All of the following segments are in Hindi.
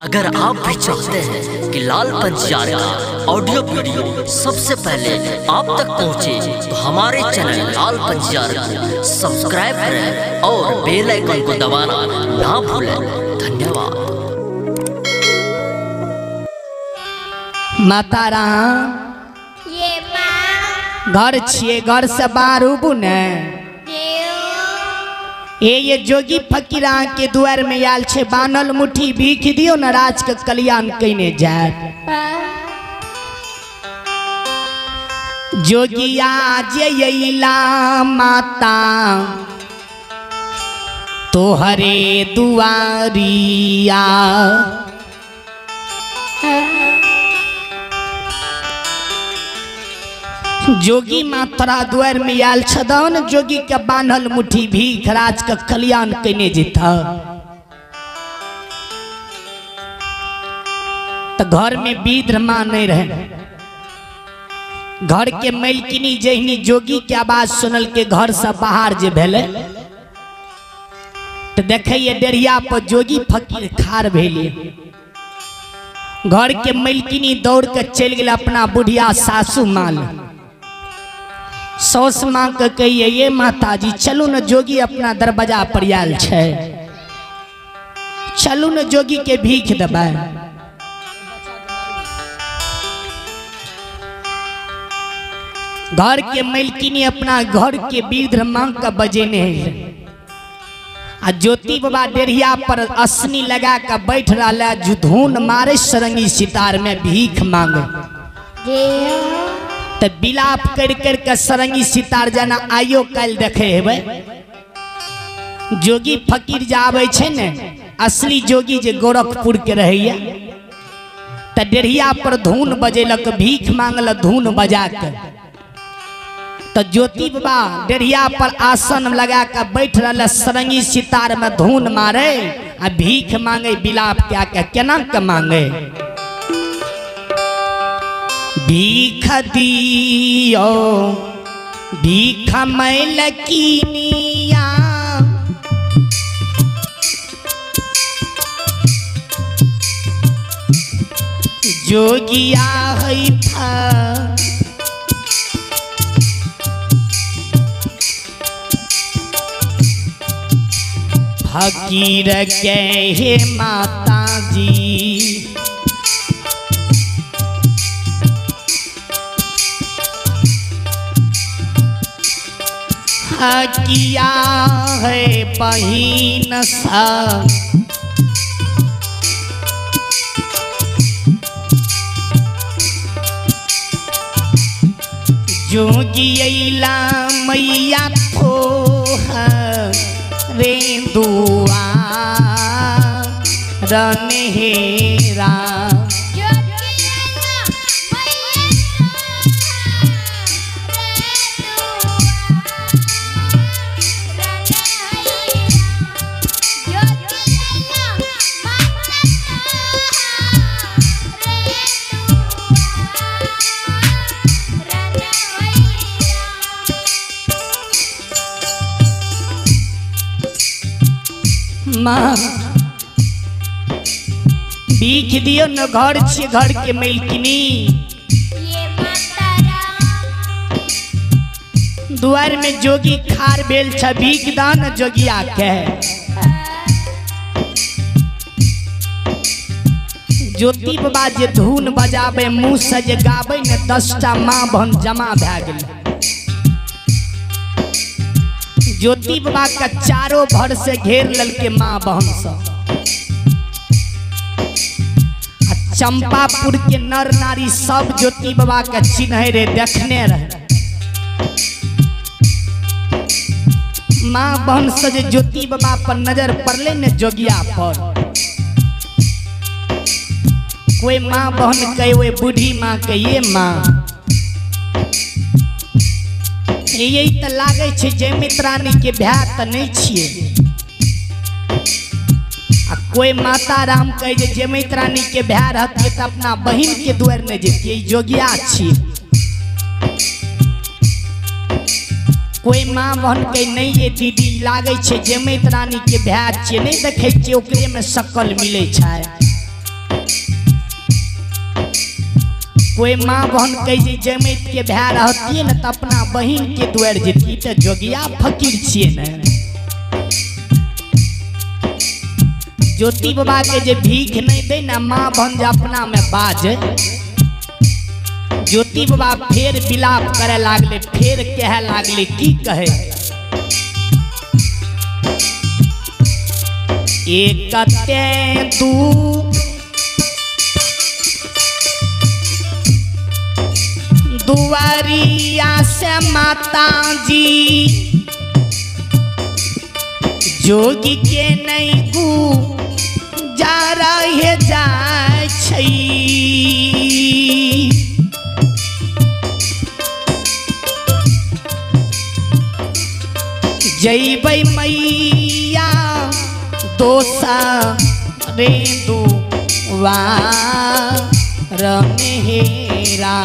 अगर आप भी चाहते हैं कि लाल पंचार का ऑडियो वीडियो सबसे पहले आप तक पहुंचे, तो हमारे चैनल लाल पंचार को सब्सक्राइब करें और बेल आइकन को दबाना ना भूलें। धन्यवाद। माता राम ये माँ घर छिए, घर से बाहर उबू ने ये जोगी फकीरा के द्वार में आयल छे, बानल मुट्ठी भीख दियो न राज के कल्याण कइने जाए। जोगिया जयला माता तोहरे दुआरिया, जोगी मातरा द्वार में आयल छदन, जोगी के बान्हल मुट्ठी भीख राज के कल्याण कइने जेता। तो घर में विद्र मां नहीं रहे, घर के मलकिनी जहनी जोगी के आवाज सुनल के घर से बाहर जे भेले, तो देखिए डेरिया पर जोगी फकीर खार भेले। घर के मलकिनी दौड़ के चल गए अपना बुढ़िया सासू माल, सौस माँ के कहिए ये माता जी चलू न जोगी अपना दरवाजा पर आयल छे, चलू न जोगी के भीख देबै। घर के मलकिनी अपना घर के वृद्ध माँ का बजेने आ ज्योति बाबा डेरिया पर असनी लगा कर बैठ रहा, जुधून मारे सरंगी सितार में भीख मांगे। तो बिलाप कर कर के सरंगी सितार जना आइयो कल देखे हेबे। जोगी फकीर जावे छे ने, असली जोगी जे गोरखपुर के रहैया, तो डेढ़िया पर धून बजेलक, भीख मांगल धून बजा के। तो ज्योति बाबा डेढ़िया पर आसन लगा के बैठ रहा, सरंगी सितार में धून मारे आ भीख मांगे, बिलाप क्या के केना के मांगे। भीख दियो भीख मलकिनिया, जोगिया है फकीर के हे माता जी, किया है बहिन सा जोगियला मैया थो रे दुआ रनेरा। माँ भीख दियो न, घर छे घर के मलकिनी। ये माता राम द्वार में जोगी खार बेल छ, भीख दान जोगिया के। ज्योति बाबा जे धून बजावे, मुँह से जे गावे न, 10टा माँ बहन जमा भए गेल। ज्योति बाबा का चारों भर से घेर ललके माँ बहन सब। चंपापुर के नर नारी सब ज्योति बाबा का चिन्ह रे देखने रहे। माँ बहन से जे ज्योति बाबा पर नजर पड़ले ने जोगिया पर, कोई माँ बहन कहे वो बूढ़ी माँ के ये माँ, यही तो लागे छे जयमित रानी के ब्याह तो नहीं छिए। आ कोई माता राम कहे जे जयमित रानी के ब्याह रहती तो अपना बहन के द्वार में जेतिए, जोगिया छिए। कोई माँ बहन के नहीं ये दीदी लागे छे जयमित रानी के ब्याह छिए, नहीं देखे छिए ओकरे में शकल मिले छे। कोई माँ बहन कहे जमैत के भाई रहती न तो अपना बहन के दुआर जेती तो जोगिया फकीर छिए न। ज्योति बाबा के जे भीख नहीं दे ना माँ बहन जे अपना में बाज, ज्योति बाबा फेर विलाप करे लागले, फेर कहे लागले की कहे एक दू दुआरिया से माता जी जोगी के नहीं गु जा रहे जाय जैबै मैया दोसा रे दुआ रमेरा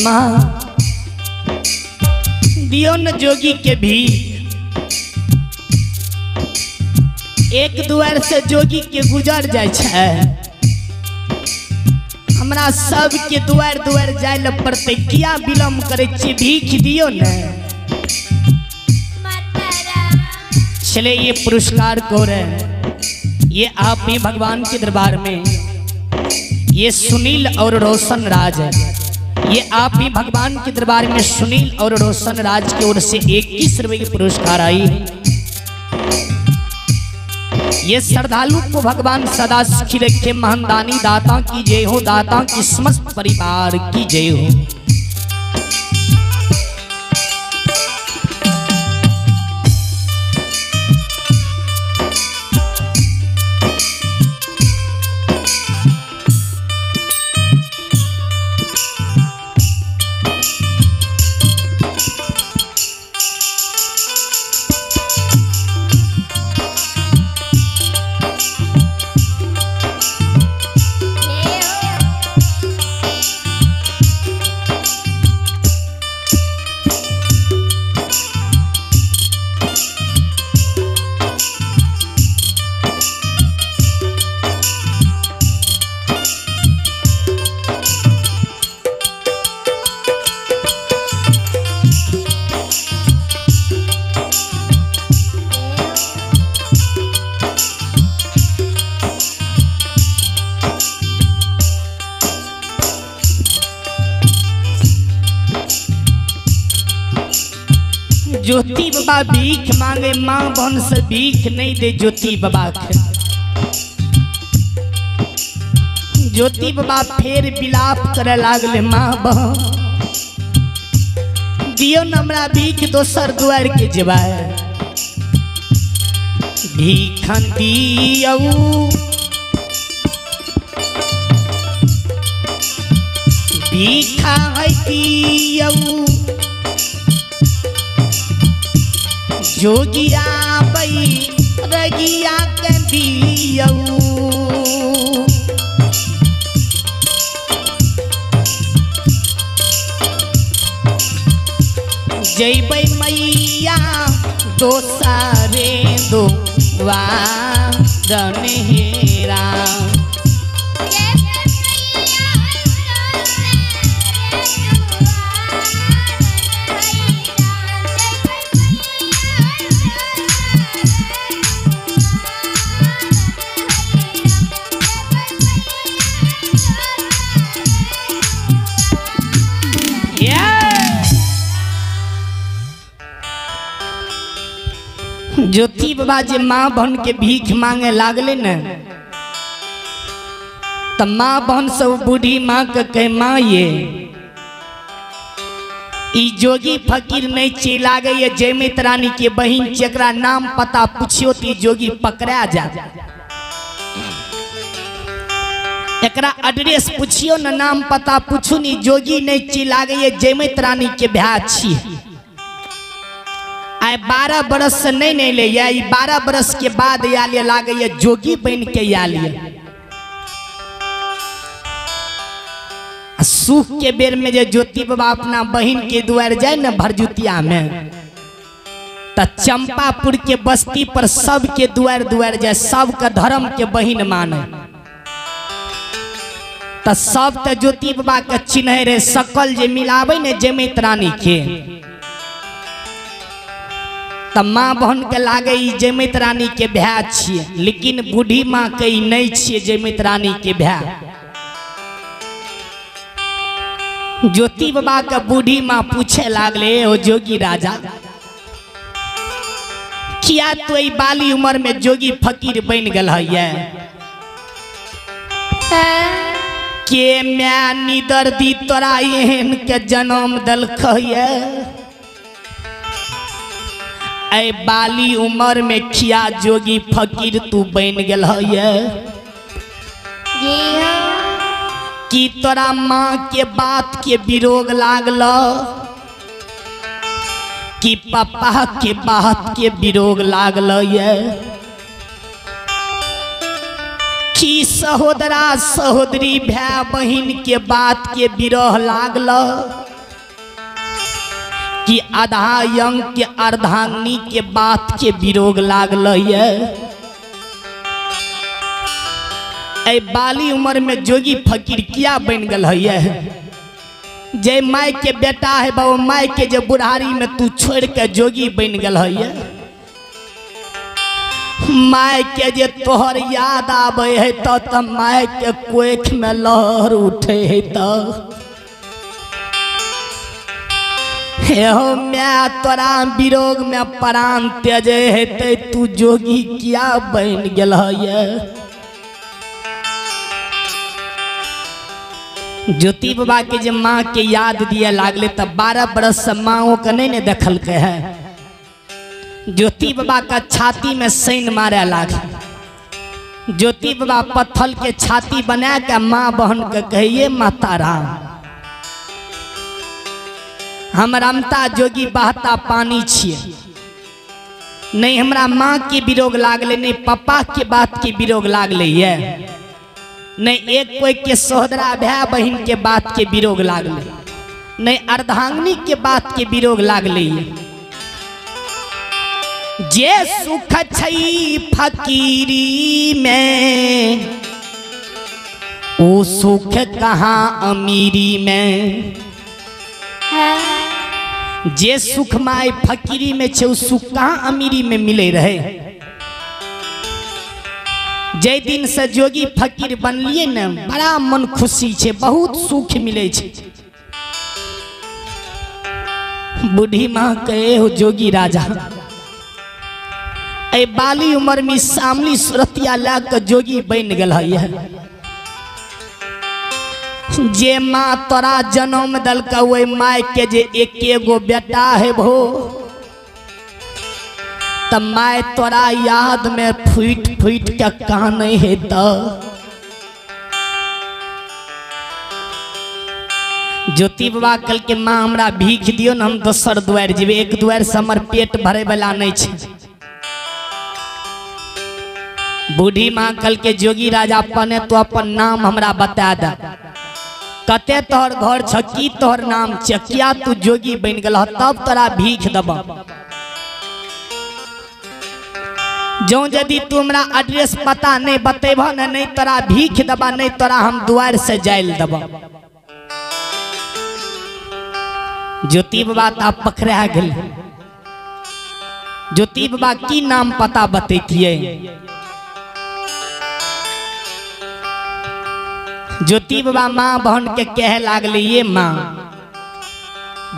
माँ दियो न जोगी के भी एक दुआर से जोगी के गुजर जाय छै, हमरा सब के दुआर दुआर जाय ल पड़ते, किया विलम्ब करे छी, भीख दियो न। चले ये पुरस्कार को रे ये आप ही भगवान के दरबार में, ये सुनील और रोशन राज है, ये आप ही भगवान के दरबार में सुनील और रोशन राज की ओर से 21 रुपए की पुरस्कार आई। ये श्रद्धालु को भगवान सदा सुखी रखे, महानदानी दाता की जय हो, दाता की समस्त परिवार की जय हो। ज्योति बाबा भीख मांगे, माँ बहन से भीख नहीं दे ज्योति बाबा के। ज्योति बाबा फेर विलाप करे लागले, माँ बहन दियो न हमरा भीख, दोसर दुआर के जेबाय भीखन दियौ भीखा है दियौ जोगिया बई रगिया के दियौ जैबै मैया दोसारे दो वारन हेरा ज्योति बाबा जे माँ बहन के भीख मांगे लागले न, तो माँ बहन सब बूढ़ी माँ के कहे, माँ ये ई जोगी फकीर नहीं ची लागे, ये जयमित रानी के बहन जेकरा नाम पता पूछियो तो जोगी पकड़ा जा, एकरा एड्रेस पूछियो न, नाम पता पूछू नी, जोगी नहीं ची लागे, ये जयमित रानी के ब्याह छी। आए 12 बरस से नहीं ले 12 बरस के बाद आलिए लागे जोगी बन के आलिए। सुख के बेर में जो ज्योति बाबा अपना बहन के द्वार जाए न भरजुतिया में, तो चंपापुर के बस्ती पर सब के द्वार द्वार जाए, सब का धर्म के बहन माने। तो सब तो ज्योति बाबा के चिन्ह रे, सकल जे मिलावे ने जमित रानी के, तो माँ बहन के लागे जमित रानी के भाई छिए, लेकिन बूढ़ी माँ के नहीं छिए जमित रानी के भाई। ज्योति बाबा का बूढ़ी माँ पूछे लागले, ओ जोगी राजा, किया तो ई बाली उम्र में जोगी फकीर बन गल है? के मैं निदर दी तोरा एहन के जन्म दलख ऐ बाली उम्र में किया जोगी फकीर तू बन गल है? कि तोरा माँ के बात के विरोग लागल, कि पापा के बात के विरोग लागल ये, कि सहोदरा सहोदरी भाई बहन के बात के विरोह लागल, कि आधा अंग के अर्धांगिनी के बात के विरोग लागल ये। ऐ बाली उम्र में जोगी फकीर किया बन गल है? जय माई के बेटा है बाबू, माई के जो बुढ़ारी में तू छोड़ के जोगी बन गल है। माई के जे तोहर याद आवे है तो माई के कोख में लहर उठे है तो हो मैं तोरा विरोग में प्राण त्याजे है ते तू जोगी किया बन गल है? ज्योति बाबा के जब माँ के याद दिए लागले तब 12 बरस से माँ के नहीं ने देखल के है। ज्योति बाबा का छाती में सैन मारे लाग। ज्योति बाबा पत्थर के छाती बना के माँ बहन के कहिए, माता राम हम रमता जोगी बहता पानी छिए, नहीं हमरा माँ के विरोग लागले, नहीं पापा के बात के विरोग लागले ये, नहीं एक कोई के सहोदरा भाई बहन के बात के विरोग लागले, नहीं अर्धांगिनी के बात के विरोग लागले। जे सुख छई फकीरी में, ओ सुख कहाँ अमीरी में। जे सुख माय फकीरी में छे, सुख कहाँ अमीरी में मिले रहे। जय दिन से जोगी फकीर बनलिए न, बड़ा मन खुशी छे, बहुत सुख मिले छे। बूढ़ी माँ कहे, हो जोगी राजा ऐ बाली उम्र में सामली सुरतिया लाग जोगी बन गल है। जे माँ तोरा जन्म दल का वही माय के जे एक गो बेटा है भो, तब माय तोरा याद में फूट फूट के काने है तो ज्योति बाबा कल के माँ हमरा भीख दियो न, हम दोसर द्वार जेबे, एक द्वार से हमर पेट भरे वाला नहीं छे। बूढ़ी माँ कल के जोगी राजा अपने तो अपन नाम हमरा बता दे, कते तोहर घर छ, की तोहर नाम छ, किया तू जोगी बन गल, तब तोरा भीख दब। जो यदि तू हमरा एड्रेस पता नहीं बतेब न, नहीं तोरा भीख दबा, नहीं तोरा हम द्वार से जाइल दब। ज्योति बाबा ता पकड़ा गेल। ज्योति बाबा की नाम पता बतैतिए। ज्योति बाबा माँ बहन के कहे लागले, ये माँ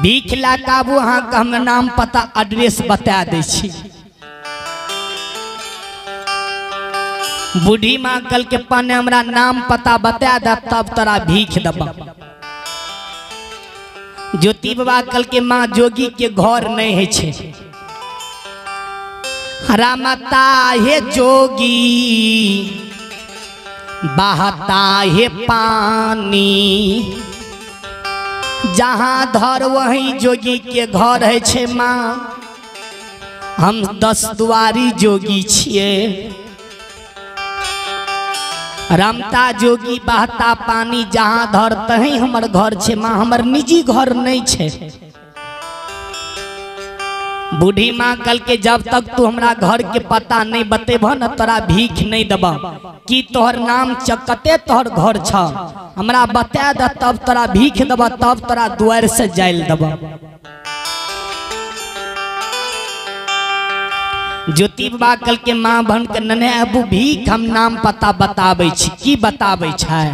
भीख ला काबू अहाँ के हम नाम पता एड्रेस बता दै छी। बूढ़ी माँ कल के पन्ने हमरा नाम पता बता दे, तब तोरा भीख दबा। ज्योति बाबा कल के माँ जोगी के घर नहीं है छे। रामता हे जोगी बहता है पानी, जहाँ धर वहीं जोगी के घर है छे माँ। हम 10 दुआरी जोगी छिए। रमता जोगी बहता पानी जहाँ धर तहीं हमर घर छे माँ, हमर निजी घर नहीं छे। बूढ़ी माँ कल के जब तक तू हमरा घर के पता नहीं बतेब न तोरा भीख नहीं दब। कि तोहर नाम चकते तोहर घर छ, हमरा बता द तब तोरा भीख दब, तब तोरा द्वार से जाइल दब। ज्योति बाबा कल के माँ बहन के नन्हे अबू भीख हम नाम पता बताबै छी। की बताबै छै?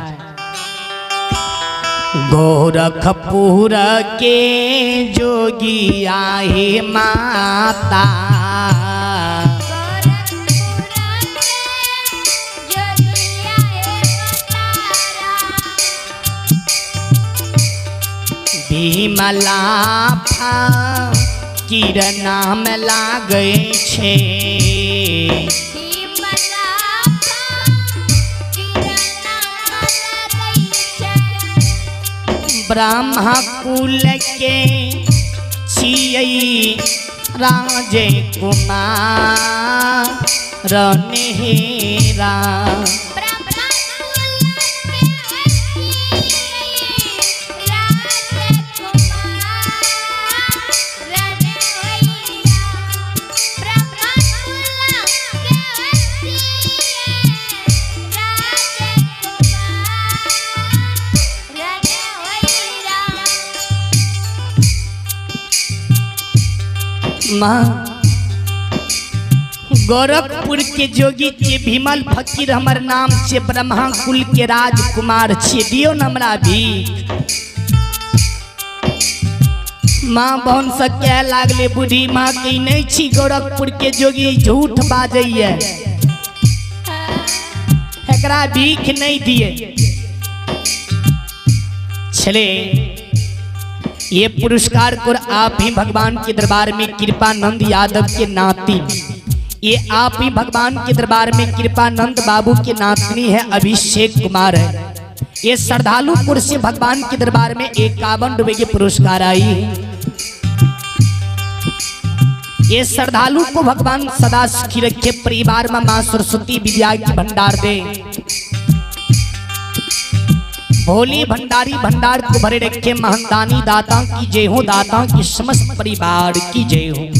गोरखपुर के जोगी आहे माता, भीमला फकीर नाम लागे छे। ब्रह्मा कुल के छियै राजे कुमार नेहरा। गोरखपुर के जोगी के भीमल फकीर हमर नाम छे। ब्रह्मा कुल के राजकुमार छे, दियो न हमरा भीख। माँ बहन से कह लागले बूढ़ी माँ के नहीं छी गोरखपुर के जोगी झूठ बाजैये, एकरा भीख नहीं दिए। चले ये पुरस्कार को आप ही भगवान के दरबार में कृपानंद यादव के नाती, ये आप ही भगवान के दरबार में कृपानंद बाबू के नातनी है अभिषेक कुमार है। ये श्रद्धालुपुर से भगवान के दरबार में 51 रुपए के पुरस्कार आई है। ये श्रद्धालु को भगवान सदा सुखी रखे, परिवार में माँ सरस्वती विद्या की भंडार दे। भोली भंडारी भंडार को भरे रखे, महंदानी दाता की जय हो, दाता की समस्त परिवार की जय हो।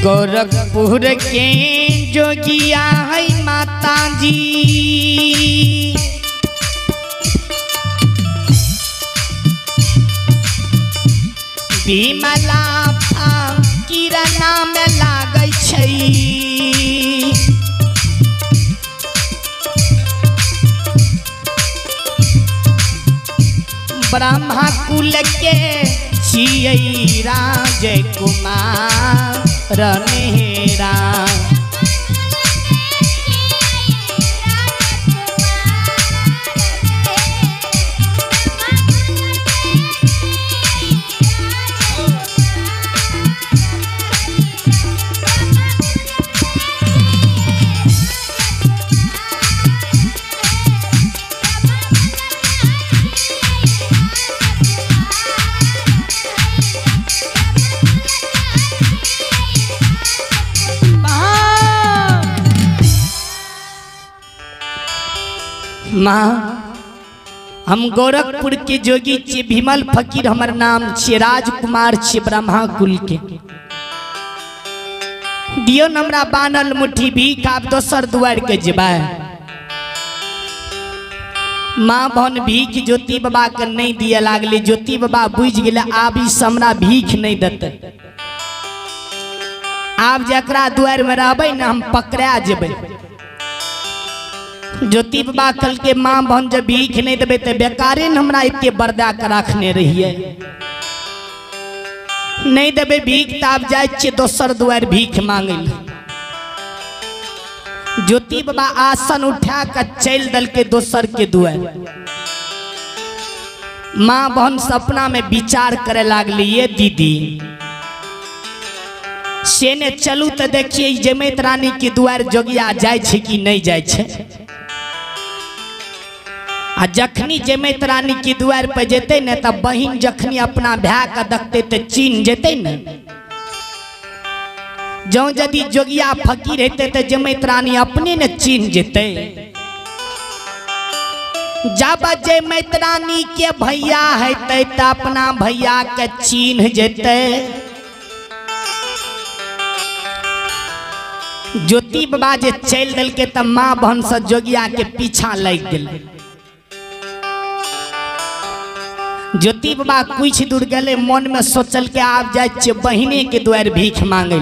गोरखपुर के जोगिया है माता जी, भीमला फकीर नाम लागै छै। ब्रह्मा कुल के जियई राजय कुमार नेहरा माँ हम गोरखपुर के जोगी छे भीमल फकीर हमर नाम छे राजकुमार छे ब्रह्मा कुल के दियो हमरा बानल मुट्ठी भीख आप दोसर दुआर के जेबा माँ बहन भीख ज्योति बाबा के नहीं दिए लागले ज्योति बाबा बुझ गेले आब ई हमरा भीख नहीं देते आब जकरा दुआर में रहबे न हम पकड़ा जेबे ज्योति बाबा कल के माँ बहन जब भीख नहीं देवे तो बेकारे न हमरा इतने बर्दा कर रखने रहिए नहीं देवे भीख तब जाए दोसर दुआर भीख मांगे ज्योति बाबा आसन उठा कर चल दल के दोसर के दुआर माँ बहन सपना में विचार करे लागली ये दीदी से ने चलू तो देखिए जमैत रानी के दुआर जोगिया जाए छे कि नहीं जाए छे आ जखनी जमैत रानी की दुआर पर जेते न तब बहिन जखनी अपना भाई का देखते तो चीन जेते न जो यदि जोगिया फकीर हेते तो जमैत रानी अपने न चीन जेते जब जमैत रानी के भैया हेते तो अपना भैया के चीन जेते ज्योति बाबा जे चल दल के तब माँ बहन से जोगिया के पीछा लग गए ज्योति बाबा कुछ दूर गए मन में सोचल के आप जाए बहिने के द्वार भीख मांगे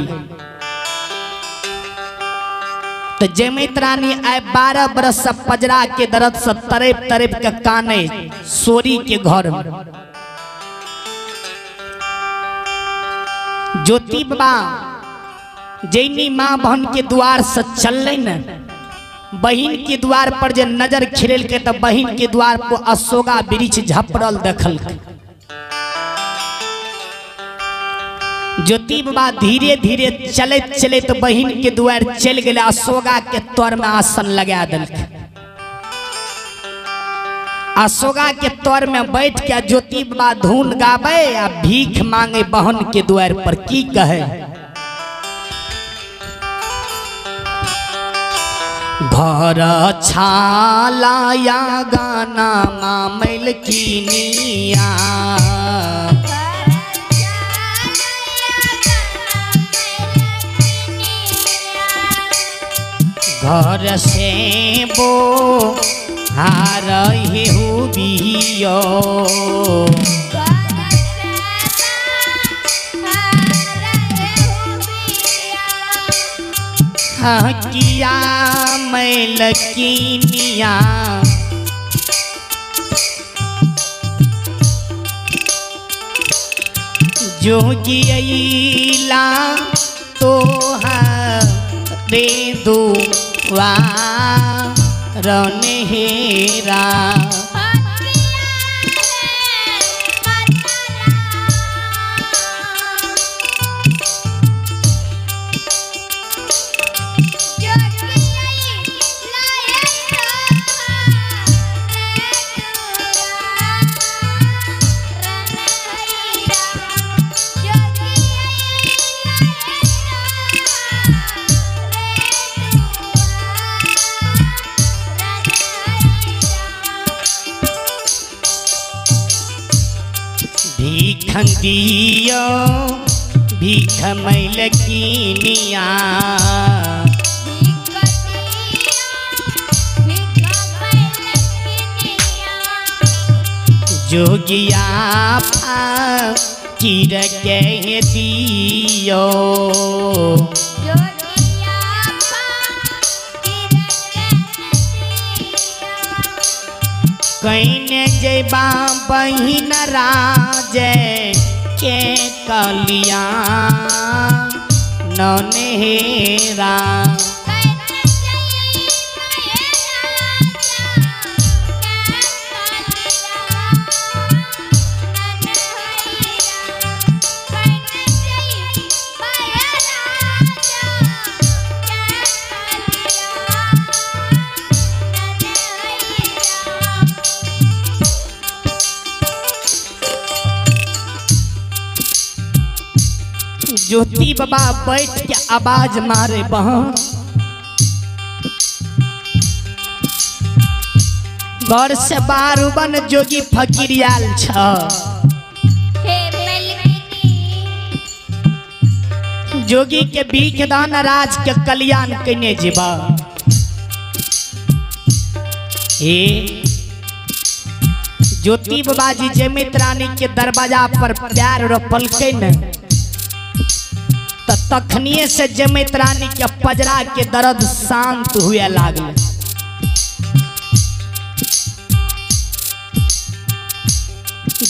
तो जमैत रानी आए 12 बरस से पजरा के दर्द से तरफ तरफ के काने सोरी के घर में ज्योति बाबा जैनी माँ बहन के द्वार से चल न बहिन के द्वार पर जे नजर खिरल के तब बहिन के द्वार पर अशोका वृक्ष झपड़ल देखल ज्योति बाबा धीरे धीरे चले चले तो बहिन के द्वार चल गए अशोका के तौर में आसन लगा दिल अशोका के तौर में बैठ के ज्योति बाबा धुन गावे या भीख मांगे बहन के द्वार पर की कहे घर छालाया गाना मामल कीनिया घर से बो हार हुबियो किया मैल कीनिया जोगियला तो रे दुआ रनेरा दियो भीख मैल कीनिया जोगिया फकीर के दियो कहने जेबा बहिन राजे के कलिया ननेरा ज्योति बाबा बैठ के आवाज मारे बहन घर से बारू बन जोगी फकीरियाल छ जोगी के भीख दान राज के कल्याण कने जीवा ए ज्योति बाबा जी जयमित रानी के दरवाजा पर प्यार रोपल के न तखनिए से जयमित रानी के पजरा के दर्द शांत हुए लागल।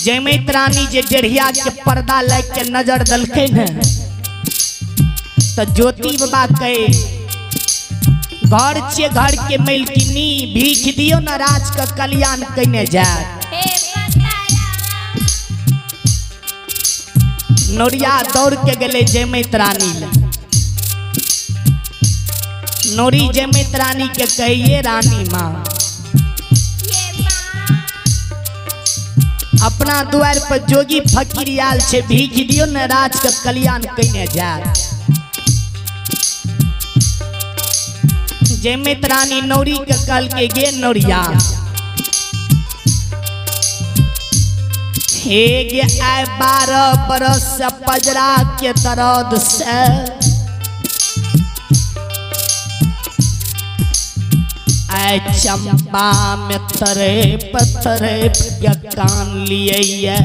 जयमित रानी जे डेढ़िया के पर्दा लग के नजर दलके न तो ज्योति बाबा कहे घर छे घर के मलकिनी भीख दियो न राज का कल्याण कने जाए। नोरिया दौड़ के गले जयमित रानी नोरी जयमित रानी के कहिए रानी माँ अपना द्वार पर जोगी फकीरियाल से भीख दियो न राज का कल्याण कने जाए। जयमित रानी नौरी के कल के गे नोरिया हे आए 12 बरस से पजरा के दर्द से आए चंपा में तरे के कान लिए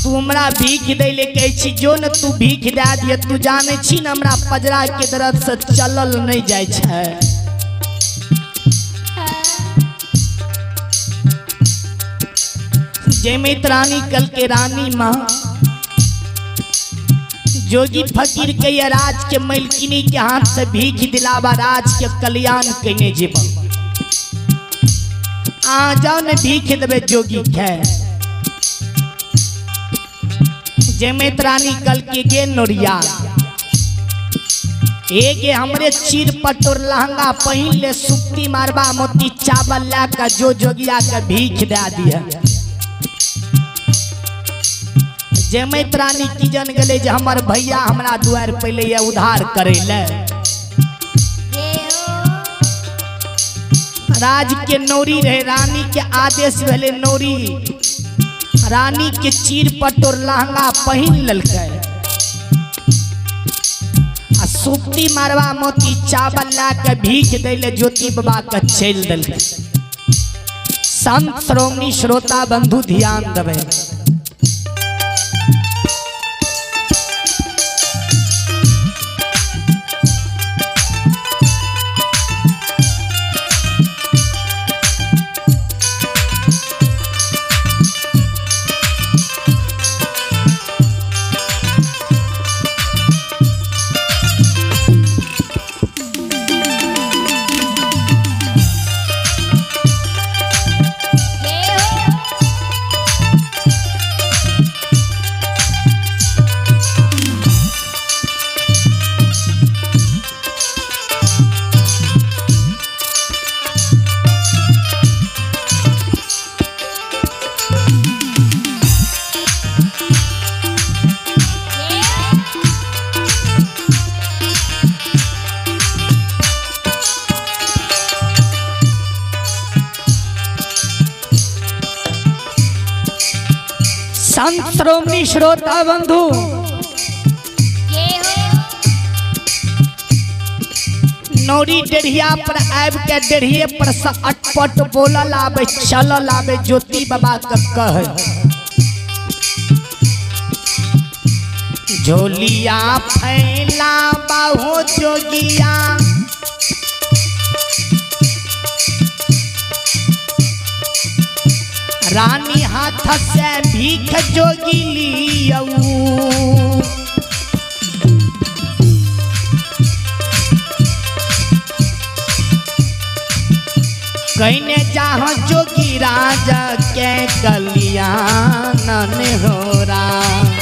तू हमरा भीख दे ले कहे छी जो न तू भीख दे दिए तू जाने छी न हमरा पजरा के दर्द से चलल नहीं जाय छै। जयमित रानी कल के रानी माँ जोगी फकीर के ये राज के मलकिनी के हाथ से भीख दिलावा राज के कल्याण कने जीवा आ जाओ ने भीख देवे जोगी के। जयमित रानी कल के गे नोरिया एगे हमरे चीर पटोर लहंगा पहिन ले सुक्ति मारबा मोती चावल ला का जो जोगिया के भीख दे दिया। जयमित रानी की जन गले जे हमर भैया हमरा द्वार पहले ये उधार करे ले राज के नौरी रहे रानी के आदेश भेले नौरी रानी के चीर पटोर लहंगा पहिन ललकै आ सुक्ति मारवा मोती चावल ला के भीख दैले ज्योति बाबा के चल दलकै। संत श्रोमणी श्रोता बंधु ध्यान देवे संत श्रोमणी श्रोता बंधु नौरी डेढ़िया पर आब के डेढ़िए पर से अटपट बोलल आवे चलल आवे ज्योति बाबा के कहे झोलिया फैला बाहो जोगिया रानी हाथ से भीख जोगी लियऊ कहने चाह जोगी राजा के कल्याण हो रहा